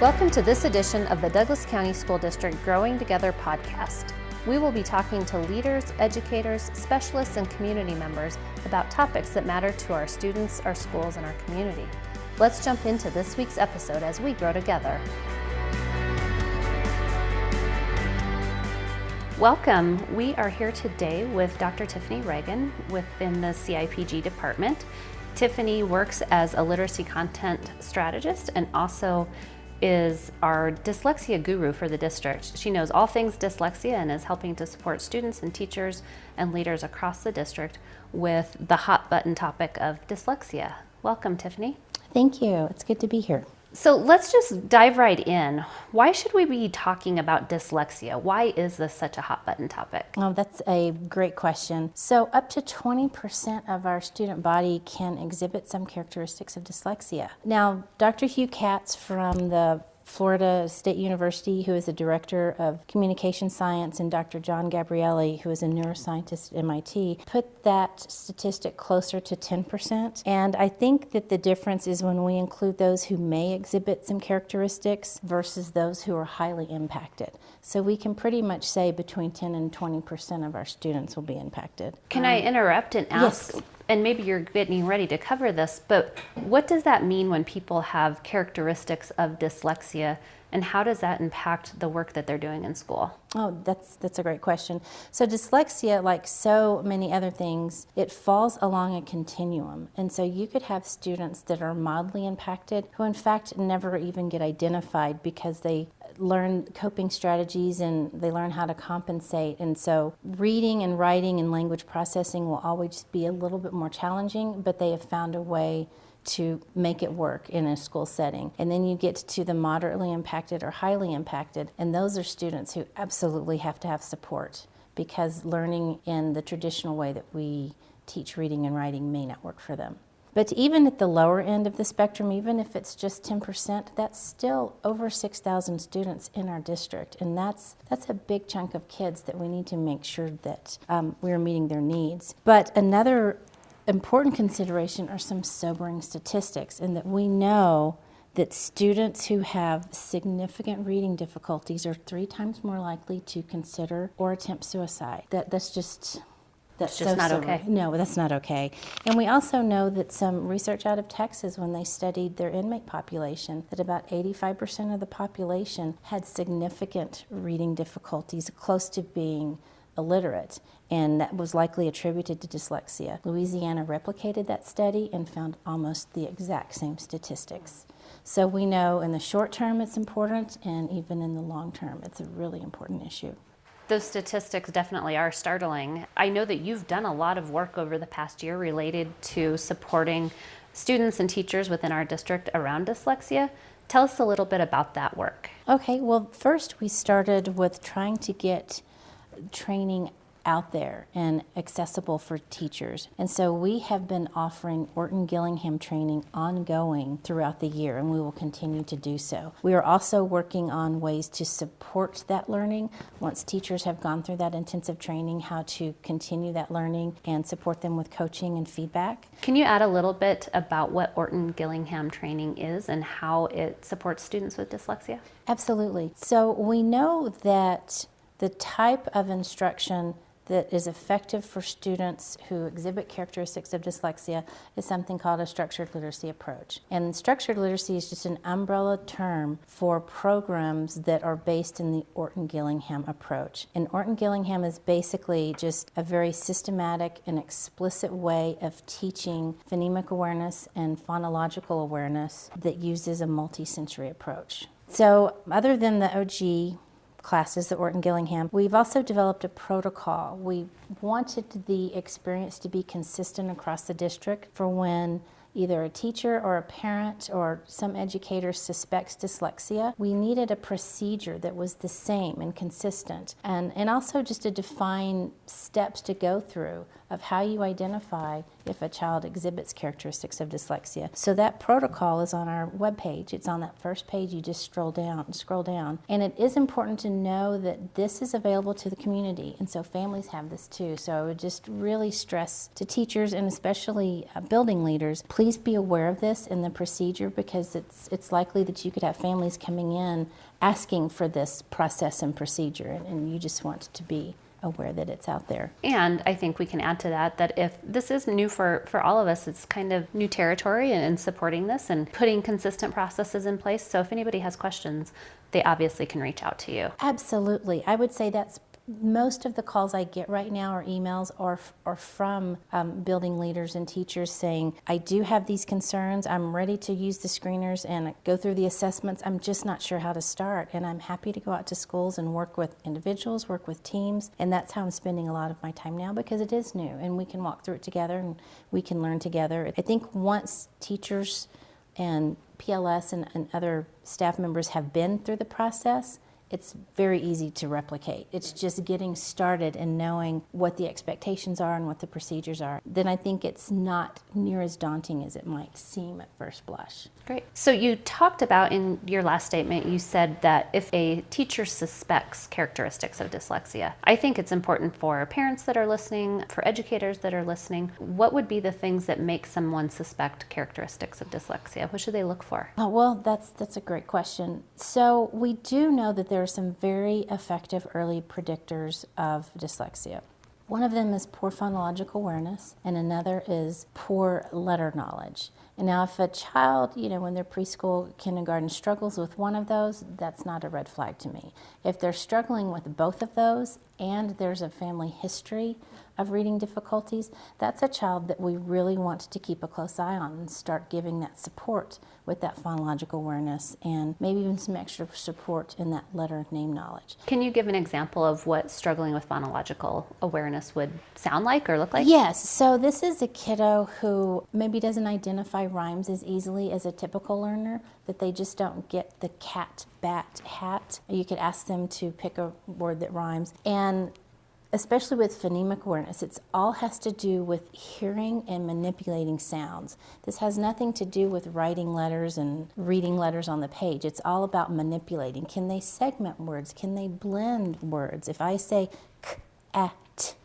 Welcome to this edition of the Douglas County School District Growing Together podcast. We will be talking to leaders, educators, specialists, and community members about topics that matter to our students, our schools, and our community. Let's jump into this week's episode as we grow together. Welcome. We are here today with Dr. Tiffany Reagan within the CIPG department. Tiffany works as a literacy content strategist and also is our dyslexia guru for the district. She knows all things dyslexia and is helping to support students and teachers and leaders across the district with the hot button topic of dyslexia. Welcome, Tiffany. Thank you. It's good to be here. So let's just dive right in. Why should we be talking about dyslexia? Why is this such a hot button topic? Oh, that's a great question. So up to 20% of our student body can exhibit some characteristics of dyslexia. Now, Dr. Hugh Katz from the Florida State University, who is the director of communication science, and Dr. John Gabrielli, who is a neuroscientist at MIT, put that statistic closer to 10%. And I think that the difference is when we include those who may exhibit some characteristics versus those who are highly impacted. So we can pretty much say between 10 and 20% of our students will be impacted. Can I interrupt and ask? Yes. And maybe you're getting ready to cover this, but what does that mean when people have characteristics of dyslexia, and how does that impact the work that they're doing in school? Oh, that's a great question. So dyslexia, like so many other things, it falls along a continuum. And so you could have students that are mildly impacted who in fact never even get identified because they learn coping strategies and they learn how to compensate. And so reading and writing and language processing will always be a little bit more challenging, but they have found a way to make it work in a school setting. And then you get to the moderately impacted or highly impacted, and those are students who absolutely have to have support because learning in the traditional way that we teach reading and writing may not work for them. But even at the lower end of the spectrum, even if it's just 10%, that's still over 6,000 students in our district. And that's a big chunk of kids that we need to make sure that we're meeting their needs. But another important consideration are some sobering statistics, in that we know that students who have significant reading difficulties are 3 times more likely to consider or attempt suicide. That's just not okay. No, that's not okay. And we also know that some research out of Texas, when they studied their inmate population, that about 85% of the population had significant reading difficulties, close to being illiterate, and that was likely attributed to dyslexia. Louisiana replicated that study and found almost the exact same statistics. So we know in the short term it's important, and even in the long term it's a really important issue. Those statistics definitely are startling. I know that you've done a lot of work over the past year related to supporting students and teachers within our district around dyslexia. Tell us a little bit about that work. Okay, well, first we started with trying to get training out there and accessible for teachers. And so we have been offering Orton-Gillingham training ongoing throughout the year, and we will continue to do so. We are also working on ways to support that learning once teachers have gone through that intensive training, how to continue that learning and support them with coaching and feedback. Can you add a little bit about what Orton-Gillingham training is and how it supports students with dyslexia? Absolutely. So we know that the type of instruction that is effective for students who exhibit characteristics of dyslexia is something called a structured literacy approach. And structured literacy is just an umbrella term for programs that are based in the Orton-Gillingham approach. And Orton-Gillingham is basically just a very systematic and explicit way of teaching phonemic awareness and phonological awareness that uses a multi-sensory approach. So other than the OG classes at Orton-Gillingham, we've also developed a protocol. We wanted the experience to be consistent across the district for when either a teacher or a parent or some educator suspects dyslexia. We needed a procedure that was the same and consistent, and also just to define steps to go through of how you identify if a child exhibits characteristics of dyslexia. So that protocol is on our webpage. It's on that first page. You just scroll down. And it is important to know that this is available to the community. And so families have this too. So I would just really stress to teachers and especially building leaders, please be aware of this in the procedure, because it's likely that you could have families coming in asking for this process and procedure, and you just want to be aware that it's out there. And I think we can add to that that if this is new for all of us, it's kind of new territory in supporting this and putting consistent processes in place. So if anybody has questions, they obviously can reach out to you. Absolutely. I would say that's most of the calls I get right now or emails are from building leaders and teachers saying, I do have these concerns, I'm ready to use the screeners and go through the assessments, I'm just not sure how to start. And I'm happy to go out to schools and work with individuals, work with teams, and that's how I'm spending a lot of my time now, because it is new and we can walk through it together and we can learn together. I think once teachers and PLS and other staff members have been through the process, it's very easy to replicate. It's just getting started and knowing what the expectations are and what the procedures are. Then I think it's not near as daunting as it might seem at first blush. Great. So you talked about in your last statement, you said that if a teacher suspects characteristics of dyslexia, I think it's important for parents that are listening, for educators that are listening, what would be the things that make someone suspect characteristics of dyslexia? What should they look for? Oh, well, that's a great question. So we do know that there are some very effective early predictors of dyslexia. One of them is poor phonological awareness, and another is poor letter knowledge. And now if a child, when they're preschool, kindergarten, struggles with one of those, that's not a red flag to me. If they're struggling with both of those and there's a family history of reading difficulties, that's a child that we really want to keep a close eye on and start giving that support with that phonological awareness and maybe even some extra support in that letter and name knowledge. Can you give an example of what struggling with phonological awareness would sound like or look like? Yes, so this is a kiddo who maybe doesn't identify rhymes as easily as a typical learner, that they just don't get the cat, bat, hat. You could ask them to pick a word that rhymes. And especially with phonemic awareness, it all has to do with hearing and manipulating sounds. This has nothing to do with writing letters and reading letters on the page. It's all about manipulating. Can they segment words? Can they blend words? If I say k-at,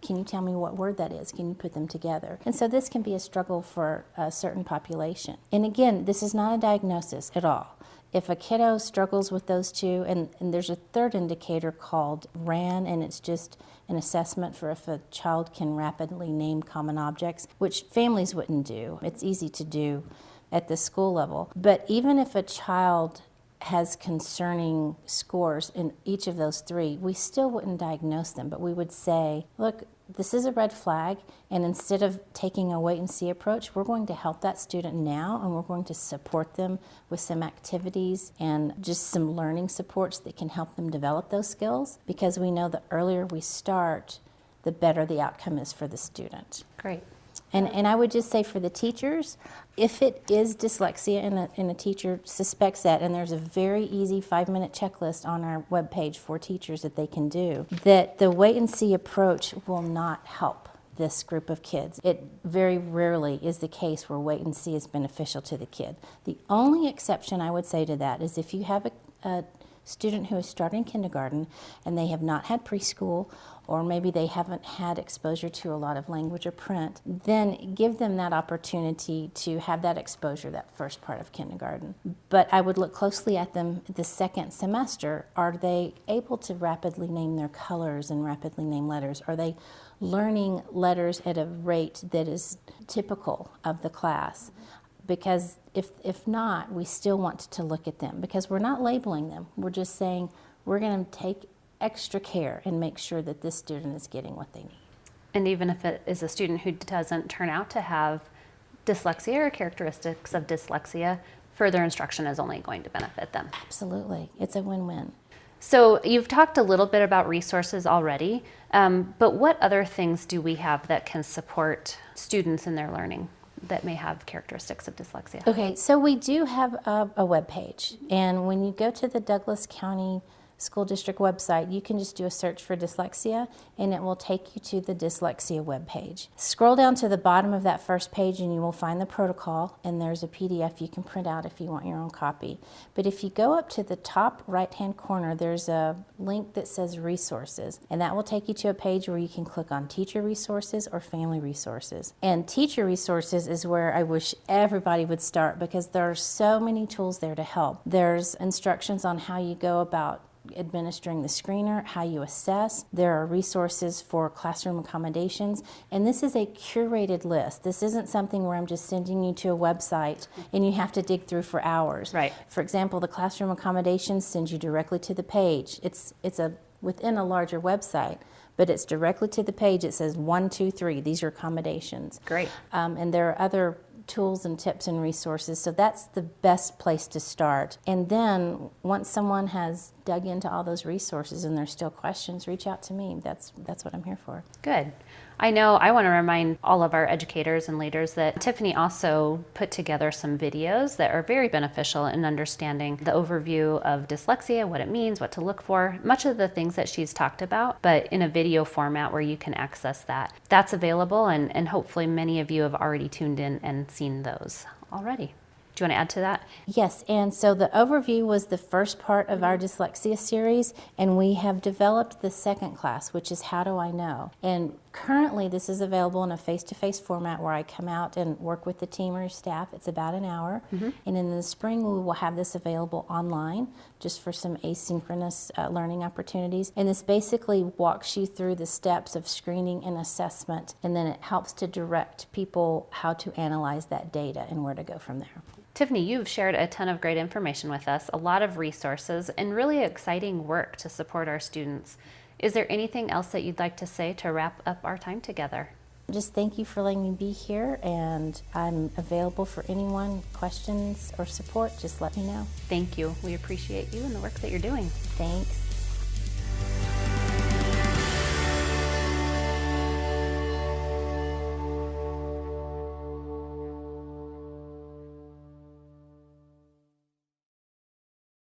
can you tell me what word that is? Can you put them together? And so this can be a struggle for a certain population. And again, this is not a diagnosis at all. If a kiddo struggles with those two, and there's a third indicator called RAN, and it's just an assessment for if a child can rapidly name common objects, which families wouldn't do. It's easy to do at the school level. But even if a child has concerning scores in each of those three, we still wouldn't diagnose them, but we would say, look, this is a red flag, and instead of taking a wait-and-see approach, we're going to help that student now, and we're going to support them with some activities and just some learning supports that can help them develop those skills, because we know the earlier we start, the better the outcome is for the student. Great. And I would just say for the teachers, if it is dyslexia and a teacher suspects that, and there's a very easy 5-minute checklist on our webpage for teachers that they can do, that the wait-and-see approach will not help this group of kids. It very rarely is the case where wait-and-see is beneficial to the kid. The only exception I would say to that is if you have a student who is starting kindergarten and they have not had preschool, or maybe they haven't had exposure to a lot of language or print, then give them that opportunity to have that exposure that first part of kindergarten. But I would look closely at them the second semester. Are they able to rapidly name their colors and rapidly name letters? Are they learning letters at a rate that is typical of the class? Because if not, we still want to look at them, because we're not labeling them. We're just saying we're going to take extra care and make sure that this student is getting what they need. And even if it is a student who doesn't turn out to have dyslexia or characteristics of dyslexia, further instruction is only going to benefit them. Absolutely. It's a win-win. So you've talked a little bit about resources already, but what other things do we have that can support students in their learning that may have characteristics of dyslexia? Okay, so we do have a web page, and when you go to the Douglas County school district website, you can just do a search for dyslexia and it will take you to the dyslexia webpage. Scroll down to the bottom of that first page and you will find the protocol, and there's a PDF you can print out if you want your own copy. But if you go up to the top right-hand corner, there's a link that says resources, and that will take you to a page where you can click on teacher resources or family resources. And teacher resources is where I wish everybody would start, because there are so many tools there to help. There's instructions on how you go about administering the screener, how you assess. There are resources for classroom accommodations, and this is a curated list. This isn't something where I'm just sending you to a website and you have to dig through for hours. Right. For example, the classroom accommodations sends you directly to the page. It's within a larger website, but it's directly to the page. It says 1, 2, 3. These are accommodations. Great. And there are other tools and tips and resources, so that's the best place to start. And then once someone has dug into all those resources and there's still questions, reach out to me. That's what I'm here for. Good. I know I want to remind all of our educators and leaders that Tiffany also put together some videos that are very beneficial in understanding the overview of dyslexia, what it means, what to look for, much of the things that she's talked about, but in a video format where you can access that. That's available, and hopefully many of you have already tuned in and seen those already. Do you want to add to that? Yes, and so the overview was the first part of our dyslexia series, and we have developed the second class, which is How Do I Know? And currently this is available in a face-to-face format where I come out and work with the team or staff. It's about an hour. And in the spring we will have this available online just for some asynchronous learning opportunities. And this basically walks you through the steps of screening and assessment, and then it helps to direct people how to analyze that data and where to go from there. Tiffany, you've shared a ton of great information with us, a lot of resources, and really exciting work to support our students. Is there anything else that you'd like to say to wrap up our time together? Just thank you for letting me be here, and I'm available for anyone, questions or support, just let me know. Thank you. We appreciate you and the work that you're doing. Thanks.